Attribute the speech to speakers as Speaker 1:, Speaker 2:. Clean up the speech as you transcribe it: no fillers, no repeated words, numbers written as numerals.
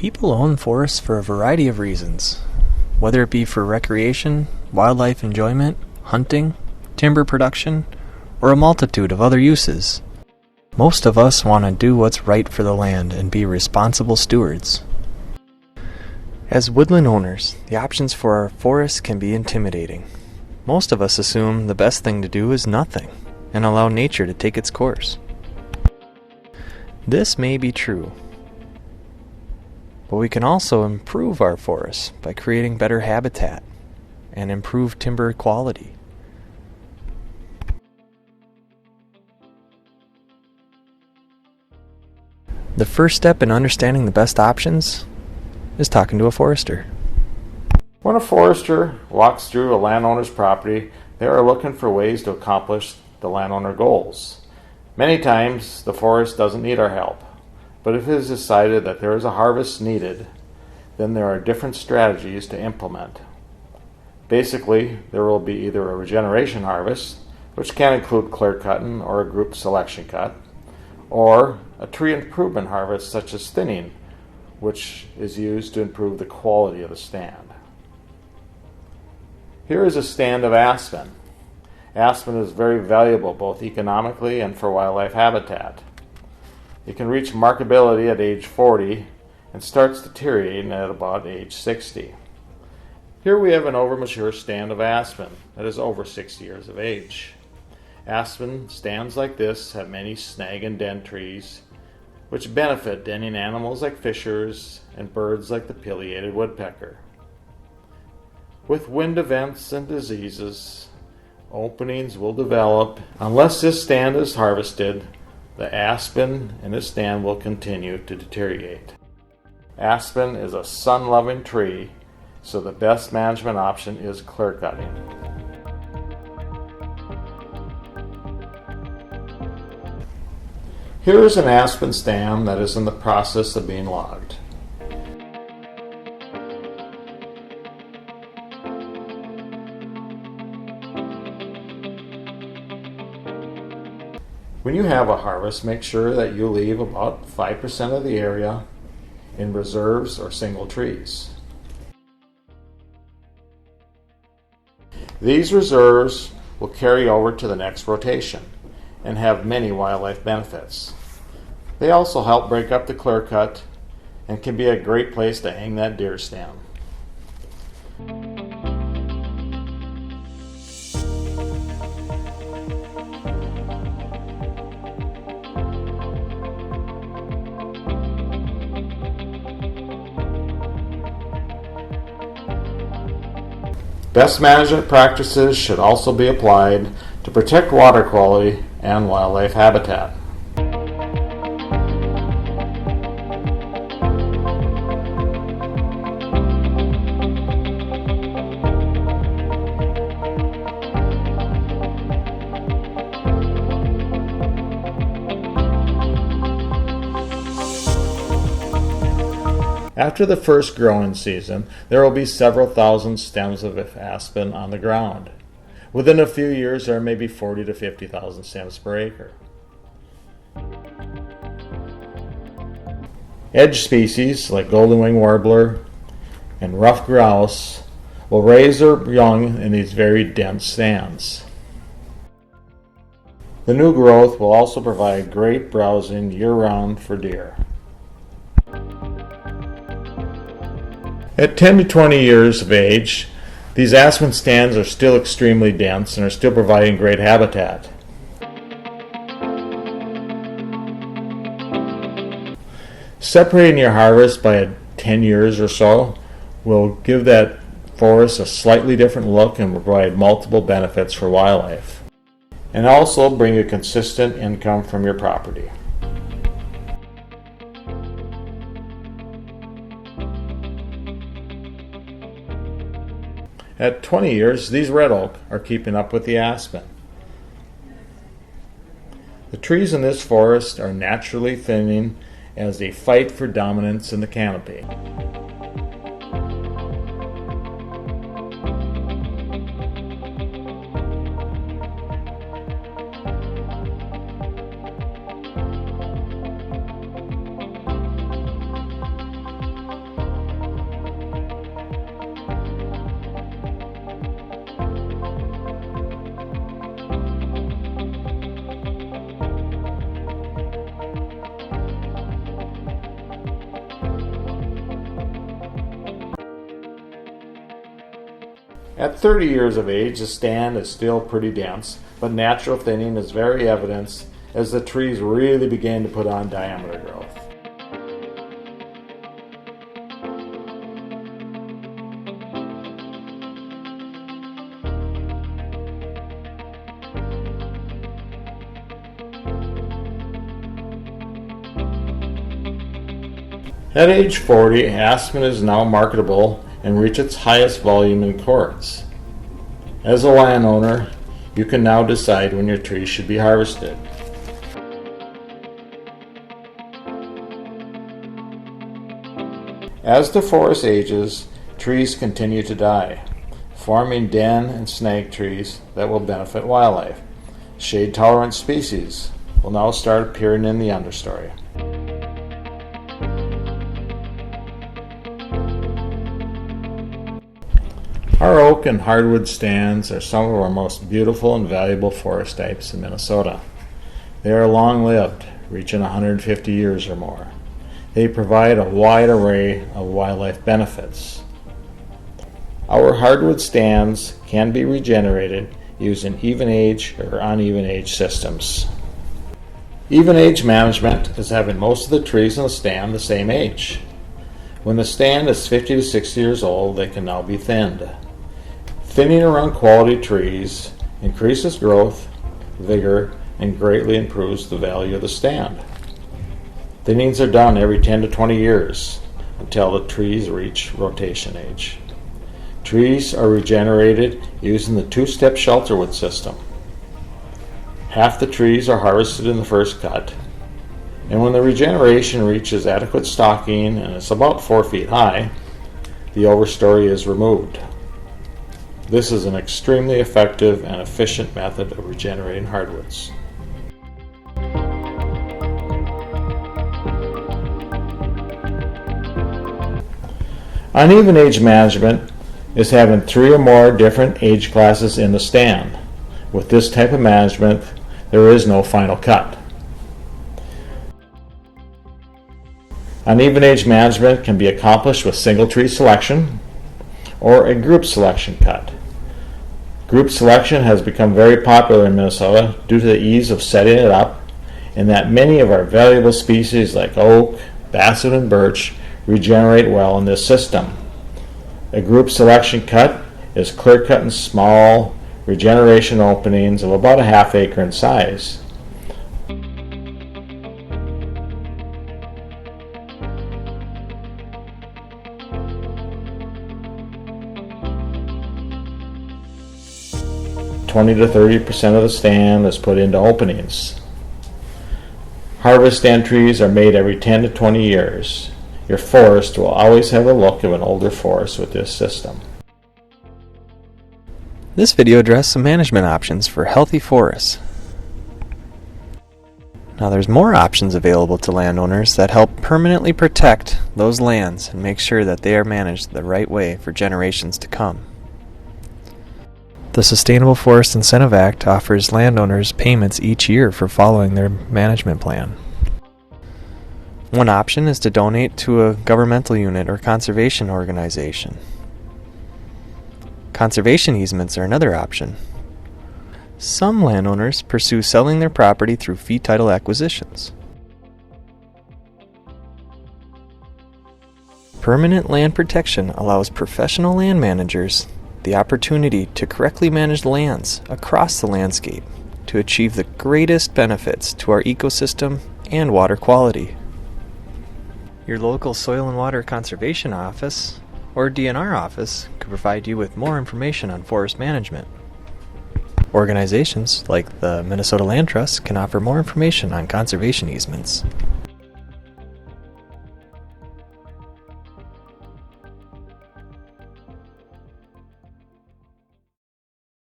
Speaker 1: People own forests for a variety of reasons, whether it be for recreation, wildlife enjoyment, hunting, timber production, or a multitude of other uses. Most of us want to do what's right for the land and be responsible stewards. As woodland owners, the options for our forests can be intimidating. Most of us assume the best thing to do is nothing and allow nature to take its course. This may be true, but we can also improve our forests by creating better habitat and improved timber quality. The first step in understanding the best options is talking to a forester.
Speaker 2: When a forester walks through a landowner's property, they are looking for ways to accomplish the landowner goals. Many times, the forest doesn't need our help, but if it is decided that there is a harvest needed, then there are different strategies to implement. Basically, there will be either a regeneration harvest, which can include clear cutting or a group selection cut, or a tree improvement harvest such as thinning, which is used to improve the quality of the stand. Here is a stand of aspen. Aspen is very valuable both economically and for wildlife habitat. It can reach markability at age 40 and starts deteriorating at about age 60. Here we have an overmature stand of aspen that is over 60 years of age. Aspen stands like this have many snag and dent trees, which benefit denning animals like fishers and birds like the pileated woodpecker. With wind events and diseases, openings will develop. Unless this stand is harvested, the aspen in this stand will continue to deteriorate. Aspen is a sun-loving tree, so the best management option is clear cutting. Here is an aspen stand that is in the process of being logged. When you have a harvest, make sure that you leave about 5% of the area in reserves or single trees. These reserves will carry over to the next rotation and have many wildlife benefits. They also help break up the clear cut and can be a great place to hang that deer stand. Best management practices should also be applied to protect water quality and wildlife habitat. After the first growing season, there will be several thousand stems of aspen on the ground. Within a few years, there may be 40 to 50,000 stems per acre. Edge species like golden wing warbler and ruffed grouse will raise their young in these very dense stands. The new growth will also provide great browsing year-round for deer. At 10 to 20 years of age, these aspen stands are still extremely dense and are still providing great habitat. Separating your harvest by 10 years or so will give that forest a slightly different look and provide multiple benefits for wildlife, and also bring a consistent income from your property. At 20 years, these red oak are keeping up with the aspen. The trees in this forest are naturally thinning as they fight for dominance in the canopy. At 30 years of age, the stand is still pretty dense, but natural thinning is very evident as the trees really begin to put on diameter growth. At age 40, aspen is now marketable and reach its highest volume in cords. As a landowner, you can now decide when your trees should be harvested. As the forest ages, trees continue to die, forming den and snag trees that will benefit wildlife. Shade-tolerant species will now start appearing in the understory. Our oak and hardwood stands are some of our most beautiful and valuable forest types in Minnesota. They are long-lived, reaching 150 years or more. They provide a wide array of wildlife benefits. Our hardwood stands can be regenerated using even age or uneven age systems. Even age management is having most of the trees in the stand the same age. When the stand is 50 to 60 years old, they can now be thinned. Thinning around quality trees increases growth, vigor, and greatly improves the value of the stand. Thinnings are done every 10 to 20 years until the trees reach rotation age. Trees are regenerated using the two-step shelterwood system. Half the trees are harvested in the first cut, and when the regeneration reaches adequate stocking and it's about 4 feet high, the overstory is removed. This is an extremely effective and efficient method of regenerating hardwoods. Uneven age management is having 3 or more different age classes in the stand. With this type of management, there is no final cut. Uneven age management can be accomplished with single tree selection or a group selection cut. Group selection has become very popular in Minnesota due to the ease of setting it up and that many of our valuable species like oak, basswood, and birch regenerate well in this system. A group selection cut is clear cut in small regeneration openings of about a half acre in size. (20 to 30% of the stand is put into openings. Harvest stand trees are made every 10 to 20 years. Your forest will always have the look of an older forest with this system.
Speaker 1: This video addressed some management options for healthy forests. Now there's more options available to landowners that help permanently protect those lands and make sure that they are managed the right way for generations to come. The Sustainable Forest Incentive Act offers landowners payments each year for following their management plan. One option is to donate to a governmental unit or conservation organization. Conservation easements are another option. Some landowners pursue selling their property through fee title acquisitions. Permanent land protection allows professional land managers the opportunity to correctly manage lands across the landscape to achieve the greatest benefits to our ecosystem and water quality. Your local Soil and Water Conservation Office or DNR office could provide you with more information on forest management. Organizations like the Minnesota Land Trust can offer more information on conservation easements.